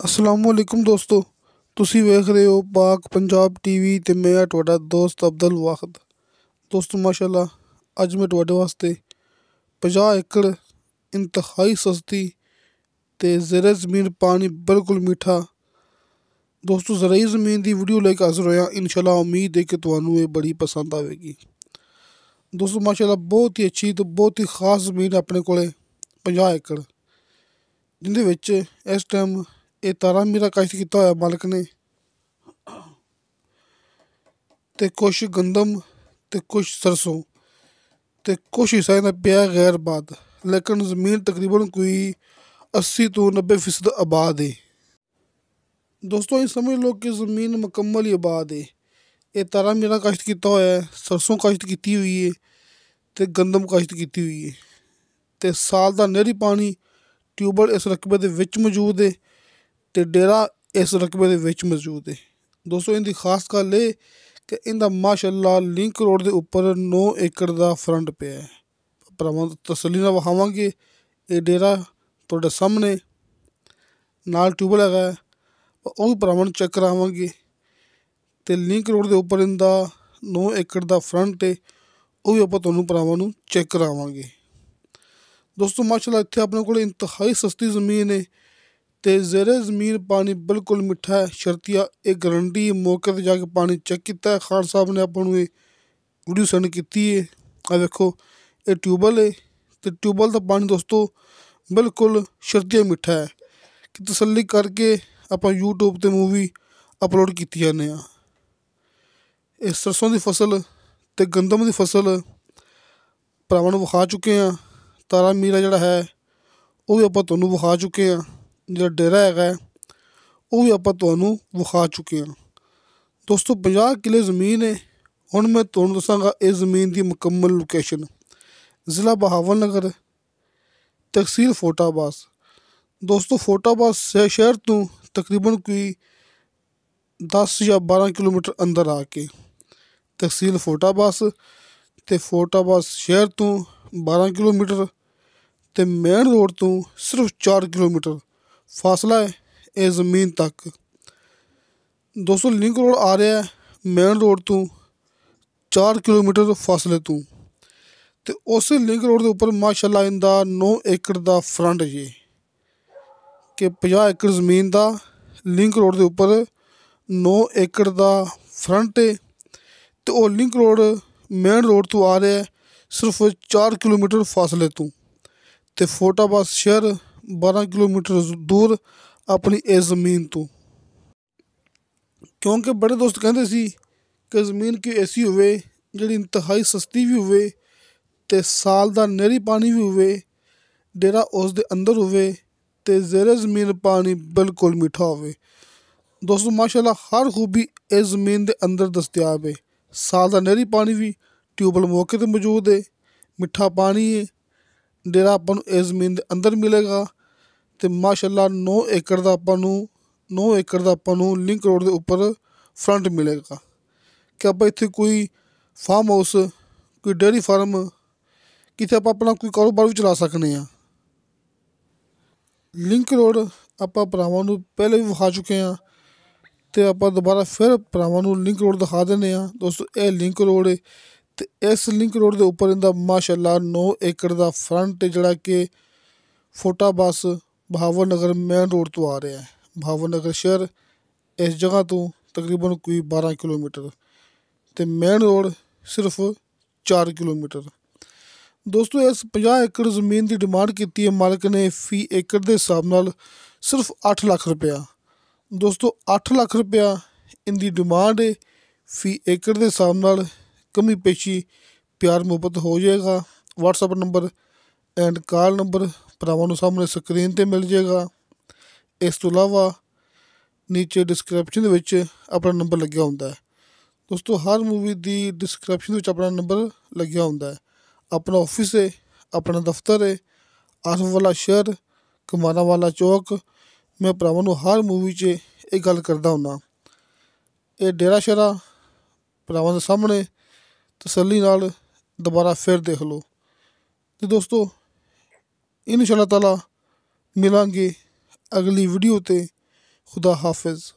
असलामुअलैकुम दोस्तों, ਤੁਸੀਂ ਵੇਖ ਰਹੇ ਹੋ ਪਾਕ ਪੰਜਾਬ ਟੀਵੀ ਤੇ ਮੈਂ ਤੁਹਾਡਾ ਦੋਸਤ ਅਬਦੁਲ ਵਾਹਿਦ। ਦੋਸਤੋ ਮਾਸ਼ਾਅੱਲਾ, ਅੱਜ ਮੈਂ ਤੁਹਾਡੇ ਵਾਸਤੇ 50 ਏਕੜ ਇੰਤਹਾਈ ਸਸਤੀ ਤੇ ਜ਼ਰ ਜ਼ਮੀਨ ਪਾਣੀ ਬਿਲਕੁਲ ਮਿੱਠਾ ਦੋਸਤੋ ਜ਼ਰعی ਜ਼ਮੀਨ ਦੀ ਵੀਡੀਓ ਲੈ ਕੇ ਹਾਜ਼ਰ ਹੋਇਆ। ਇਨਸ਼ਾਅੱਲਾ ਉਮੀਦ ਹੈ ਕਿ ਤੁਹਾਨੂੰ ਇਹ ਬੜੀ ਪਸੰਦ ਆਵੇਗੀ। ਦੋਸਤੋ ਮਾਸ਼ਾਅੱਲਾ, ਬਹੁਤ ਹੀ ਅੱਛੀ ਤੇ ਬਹੁਤ ਹੀ ਖਾਸ ਜ਼ਮੀਨ ਆਪਣੇ ਕੋਲੇ 50 ਏਕੜ, ਜਿਹਦੇ ਵਿੱਚ ਇਸ ਟਾਈਮ ਇਹ ਤਾਰਾਂ ਮੀਰਾ ਕਾਸ਼ਤ ਕੀਤਾ ਹੋਇਆ ਮਾਲਕ ਨੇ, ਤੇ ਕੁਛ ਗੰਦਮ ਤੇ ਕੁਛ ਸਰਸੋਂ ਤੇ ਕੁਛ ਹਿੱਸਾ ਇਹਦਾ ਪਿਆ ਗੈਰ ਬਾਦ। ਲੇਕਿਨ ਜ਼ਮੀਨ ਤਕਰੀਬਨ ਕੋਈ 80 ਤੋਂ 90% ਆਬਾਦ ਹੈ। ਦੋਸਤੋ ਇਹ ਸਮਝ ਲਓ ਕਿ ਜ਼ਮੀਨ ਮੁਕੰਮਲ ਹੀ ਆਬਾਦ ਹੈ। ਇਹ ਤਾਰਾਂ ਮੀਰਾ ਕਾਸ਼ਤ ਕੀਤਾ ਹੋਇਆ ਹੈ, ਸਰਸੋਂ ਕਾਸ਼ਤ ਕੀਤੀ ਹੋਈ ਹੈ ਤੇ ਗੰਦਮ ਕਾਸ਼ਤ ਕੀਤੀ ਹੋਈ ਹੈ, ਤੇ ਸਾਲ ਦਾ ਨਹਿਰੀ ਪਾਣੀ ਟਿਊਬਲ ਇਸ ਰਕਬੇ ਦੇ ਵਿੱਚ ਮੌਜੂਦ ਹੈ ਤੇ ਡੇਰਾ ਇਸ ਰਕਬੇ ਦੇ ਵਿੱਚ ਮੌਜੂਦ ਹੈ। ਦੋਸਤੋ ਇਹਦੀ ਖਾਸ ਗੱਲ ਇਹ ਕਿ ਇਹਦਾ ਮਾਸ਼ਾਅੱਲਾ ਲਿੰਕ ਰੋਡ ਦੇ ਉੱਪਰ 9 ਏਕੜ ਦਾ ਫਰੰਟ ਪਿਆ ਹੈ। ਭਰਾਵਾਂ ਤਸੱਲੀ ਨਾਲ ਵਿਖਾਵਾਂਗੇ, ਇਹ ਡੇਰਾ ਤੁਹਾਡੇ ਸਾਹਮਣੇ, ਨਾਲ ਟਿਊਬਲ ਹੈਗਾ, ਉਹ ਵੀ ਭਰਾਵਾਂ ਨੂੰ ਚੈੱਕ ਕਰਾਵਾਂਗੇ। ਤੇ ਲਿੰਕ ਰੋਡ ਦੇ ਉੱਪਰ ਇਹਦਾ 9 ਏਕੜ ਦਾ ਫਰੰਟ ਹੈ, ਉਹ ਵੀ ਆਪਾਂ ਤੁਹਾਨੂੰ ਭਰਾਵਾਂ ਨੂੰ ਚੈੱਕ ਕਰਾਵਾਂਗੇ। ਦੋਸਤੋ ਮਾਸ਼ਾਅੱਲਾ, ਇੱਥੇ ਆਪਣੇ ਕੋਲ ਇੰਤਹਾਈ ਸਸਤੀ ਜ਼ਮੀਨ ਹੈ ਤੇ ਜ਼ਰ ਜ਼ਮੀਨ ਪਾਣੀ ਬਿਲਕੁਲ ਮਿੱਠਾ ਹੈ। ਸ਼ਰਤੀਆ ਇਹ ਗਰੰਟੀ ਮੌਕੇ 'ਤੇ ਜਾ ਕੇ ਪਾਣੀ ਚੈੱਕ ਕੀਤਾ ਹੈ। ਖਾਨ ਸਾਹਿਬ ਨੇ ਆਪਾਂ ਨੂੰ ਇਹ ਵੀਡੀਓ ਸੈਂਡ ਕੀਤੀ ਹੈ। ਆ ਵੇਖੋ, ਇਹ ਟਿਊਬਲ ਹੈ ਤੇ ਟਿਊਬਲ ਦਾ ਪਾਣੀ ਦੋਸਤੋ ਬਿਲਕੁਲ ਸ਼ਰਤੀਆ ਮਿੱਠਾ ਹੈ ਕਿ ਤਸੱਲੀ ਕਰਕੇ ਆਪਾਂ YouTube 'ਤੇ ਮੂਵੀ ਅਪਲੋਡ ਕੀਤੀ ਜਾਂਦੇ ਹਾਂ। ਇਹ ਸਰਸੋਂ ਦੀ ਫਸਲ ਤੇ ਗੰਦਮ ਦੀ ਫਸਲ ਭਰਾਵਾਂ ਨੂੰ ਵਿਖਾ ਚੁੱਕੇ ਹਾਂ। ਤਾਰਾ ਮੀਰਾ ਜਿਹੜਾ ਹੈ ਉਹ ਵੀ ਆਪਾਂ ਤੁਹਾਨੂੰ ਵਿਖਾ ਚੁੱਕੇ ਹਾਂ। ਜਿਹੜਾ ਡੇਰਾ ਹੈਗਾ ਉਹ ਵੀ ਆਪਾਂ ਤੁਹਾਨੂੰ ਵਿਖਾ ਚੁੱਕੇ ਹਾਂ। ਦੋਸਤੋ 50 ਕਿੱਲੇ ਜ਼ਮੀਨ ਹੈ। ਹੁਣ ਮੈਂ ਤੁਹਾਨੂੰ ਦੱਸਾਂਗਾ ਇਸ ਜ਼ਮੀਨ ਦੀ ਮੁਕੰਮਲ ਲੋਕੇਸ਼ਨ। ਜ਼ਿਲ੍ਹਾ ਬਹਾਵਲਨਗਰ, ਤਹਿਸੀਲ ਫੋਟਾਬਾਦ। ਦੋਸਤੋ ਫੋਟਾਬਾਦ ਸ਼ਹਿਰ ਤੋਂ ਤਕਰੀਬਨ ਕੋਈ 10 ਜਾਂ 12 ਕਿਲੋਮੀਟਰ ਅੰਦਰ ਆ ਕੇ ਤਹਿਸੀਲ ਫੋਟਾਬਾਦ ਤੇ ਫੋਟਾਬਾਦ ਸ਼ਹਿਰ ਤੋਂ 12 ਕਿਲੋਮੀਟਰ ਤੇ ਮੇਨ ਰੋਡ ਤੋਂ ਸਿਰਫ 4 ਕਿਲੋਮੀਟਰ ਫਾਸਲਾ ਹੈ ਇਹ ਜ਼ਮੀਨ ਤੱਕ। ਦੋਸਤੋ ਲਿੰਕ ਰੋਡ ਆ ਰਿਹਾ ਮੇਨ ਰੋਡ ਤੋਂ 4 ਕਿਲੋਮੀਟਰ ਫਾਸਲੇ ਤੋਂ, ਤੇ ਉਸੇ ਲਿੰਕ ਰੋਡ ਦੇ ਉੱਪਰ ਮਾਸ਼ਾਅੱਲਾ ਇਹਦਾ 9 ਏਕੜ ਦਾ ਫਰੰਟ ਜੇ ਕਿ 50 ਏਕੜ ਜ਼ਮੀਨ ਦਾ ਲਿੰਕ ਰੋਡ ਦੇ ਉੱਪਰ 9 ਏਕੜ ਦਾ ਫਰੰਟ ਹੈ। ਤੇ ਉਹ ਲਿੰਕ ਰੋਡ ਮੇਨ ਰੋਡ ਤੋਂ ਆ ਰਿਹਾ ਸਿਰਫ 4 ਕਿਲੋਮੀਟਰ ਫਾਸਲੇ ਤੋਂ, ਤੇ ਫੋਟਾਬਾਦ ਸ਼ਹਿਰ 12 ਕਿਲੋਮੀਟਰ ਦੂਰ ਆਪਣੀ ਇਸ ਜ਼ਮੀਨ ਤੋਂ। ਕਿਉਂਕਿ ਬੜੇ ਦੋਸਤ ਕਹਿੰਦੇ ਸੀ ਕਿ ਜ਼ਮੀਨ ਕੋਈ ਐਸੀ ਹੋਵੇ ਜਿਹੜੀ ਇੰਤਹਾਈ ਸਸਤੀ ਵੀ ਹੋਵੇ ਤੇ ਸਾਲ ਦਾ ਨਹਿਰੀ ਪਾਣੀ ਵੀ ਹੋਵੇ, ਡੇਰਾ ਉਸ ਦੇ ਅੰਦਰ ਹੋਵੇ ਤੇ ਜ਼ਰ ਜ਼ਮੀਨ ਪਾਣੀ ਬਿਲਕੁਲ ਮਿੱਠਾ ਹੋਵੇ। ਦੋਸਤੋ ਮਾਸ਼ਾਅੱਲਾ ਹਰ ਖੂਬੀ ਇਸ ਜ਼ਮੀਨ ਦੇ ਅੰਦਰ ਦਸਤਿਆਬ ਹੈ। ਸਾਲ ਦਾ ਨਹਿਰੀ ਪਾਣੀ ਵੀ ਟਿਊਬਲ ਮੌਕੇ 'ਤੇ ਮੌਜੂਦ ਹੈ, ਮਿੱਠਾ ਪਾਣੀ ਹੈ। ਡੇਰਾ ਆਪਾਂ ਨੂੰ ਇਸ ਜ਼ਮੀਨ ਦੇ ਅੰਦਰ ਮਿਲੇਗਾ ਤੇ ਮਾਸ਼ਾਅੱਲਾ 9 ਏਕੜ ਦਾ ਆਪਾਂ ਨੂੰ ਲਿੰਕ ਰੋਡ ਦੇ ਉੱਪਰ ਫਰੰਟ ਮਿਲੇਗਾ ਕਿ ਆਪਾਂ ਇੱਥੇ ਕੋਈ ਫਾਰਮ ਹਾਊਸ, ਕੋਈ ਡੇਅਰੀ ਫਾਰਮ, ਕਿਤੇ ਆਪਾਂ ਆਪਣਾ ਕੋਈ ਕਾਰੋਬਾਰ ਵੀ ਚਲਾ ਸਕਦੇ ਹਾਂ। ਲਿੰਕ ਰੋਡ ਆਪਾਂ ਭਰਾਵਾਂ ਨੂੰ ਪਹਿਲੇ ਵੀ ਵਿਖਾ ਚੁੱਕੇ ਹਾਂ ਤੇ ਆਪਾਂ ਦੁਬਾਰਾ ਫਿਰ ਭਰਾਵਾਂ ਨੂੰ ਲਿੰਕ ਰੋਡ ਦਿਖਾ ਦਿੰਦੇ ਹਾਂ। ਦੋਸਤੋ ਇਹ ਲਿੰਕ ਰੋਡ ਹੈ ਤੇ ਇਸ ਲਿੰਕ ਰੋਡ ਦੇ ਉੱਪਰ ਇਹਦਾ ਮਾਸ਼ਾਅੱਲਾ 9 ਏਕੜ ਦਾ ਫਰੰਟ ਜਿਹੜਾ ਕਿ ਫੋਟਾਬਾਦ ਬਹਾਵਲਨਗਰ ਮੇਨ ਰੋਡ ਤੋਂ ਆ ਰਿਹਾ ਹੈ। ਬਹਾਵਲਨਗਰ ਸ਼ਹਿਰ ਇਸ ਜਗ੍ਹਾ ਤੋਂ ਤਕਰੀਬਨ ਕੋਈ 12 ਕਿਲੋਮੀਟਰ ਤੇ ਮੇਨ ਰੋਡ ਸਿਰਫ 4 ਕਿਲੋਮੀਟਰ। ਦੋਸਤੋ ਇਸ 50 ਏਕੜ ਜ਼ਮੀਨ ਦੀ ਡਿਮਾਂਡ ਕੀਤੀ ਹੈ ਮਾਲਕ ਨੇ ਫੀ ਏਕੜ ਦੇ ਹਿਸਾਬ ਨਾਲ ਸਿਰਫ 8 ਲੱਖ ਰੁਪਇਆ। ਦੋਸਤੋ 8 ਲੱਖ ਰੁਪਇਆ ਇਹਦੀ ਡਿਮਾਂਡ ਹੈ। ਫੀ ਏਕੜ ਦੇ ਹਿਸਾਬ ਨਾਲ ਕਮੀ ਪੇਸ਼ੀ ਪਿਆਰ ਮੁਹੱਬਤ ਹੋ ਜਾਏਗਾ। WhatsApp number end call number ਭਰਾਵਾਂ ਨੂੰ ਸਾਹਮਣੇ ਸਕਰੀਨ 'ਤੇ ਮਿਲ ਜਾਏਗਾ। ਇਸ ਤੋਂ ਇਲਾਵਾ ਨੀਚੇ ਡਿਸਕ੍ਰਿਪਸ਼ਨ ਦੇ ਵਿੱਚ ਆਪਣਾ ਨੰਬਰ ਲੱਗਿਆ ਹੁੰਦਾ ਹੈ। ਦੋਸਤੋ ਹਰ ਮੂਵੀ ਦੀ ਡਿਸਕ੍ਰਿਪਸ਼ਨ ਵਿੱਚ ਆਪਣਾ ਨੰਬਰ ਲੱਗਿਆ ਹੁੰਦਾ ਹੈ। ਆਪਣਾ ਆਫਿਸ ਹੈ, ਆਪਣਾ ਦਫ਼ਤਰ ਹੈ, ਆਸਫ ਵਾਲਾ ਸ਼ਹਿਰ, ਕਮਾਣਾ ਵਾਲਾ ਚੌਕ। ਮੈਂ ਭਰਾਵਾਂ ਨੂੰ ਹਰ ਮੂਵੀ 'ਚ ਇਹ ਗੱਲ ਕਰਦਾ ਹੁੰਦਾ। ਇਹ ਡੇਰਾ ਸ਼ਹਿਰਾ ਭਰਾਵਾਂ ਦੇ ਸਾਹਮਣੇ ਤਸੱਲੀ ਨਾਲ ਦੁਬਾਰਾ ਫਿਰ ਦੇਖ ਲਓ। ਤੇ ਦੋਸਤੋ ਇਨਸ਼ਾ ਅੱਲਾਹ ਤਾਲਾ ਮਿਲਾਂਗੇ ਅਗਲੀ ਵੀਡੀਓ 'ਤੇ। خدا حافظ.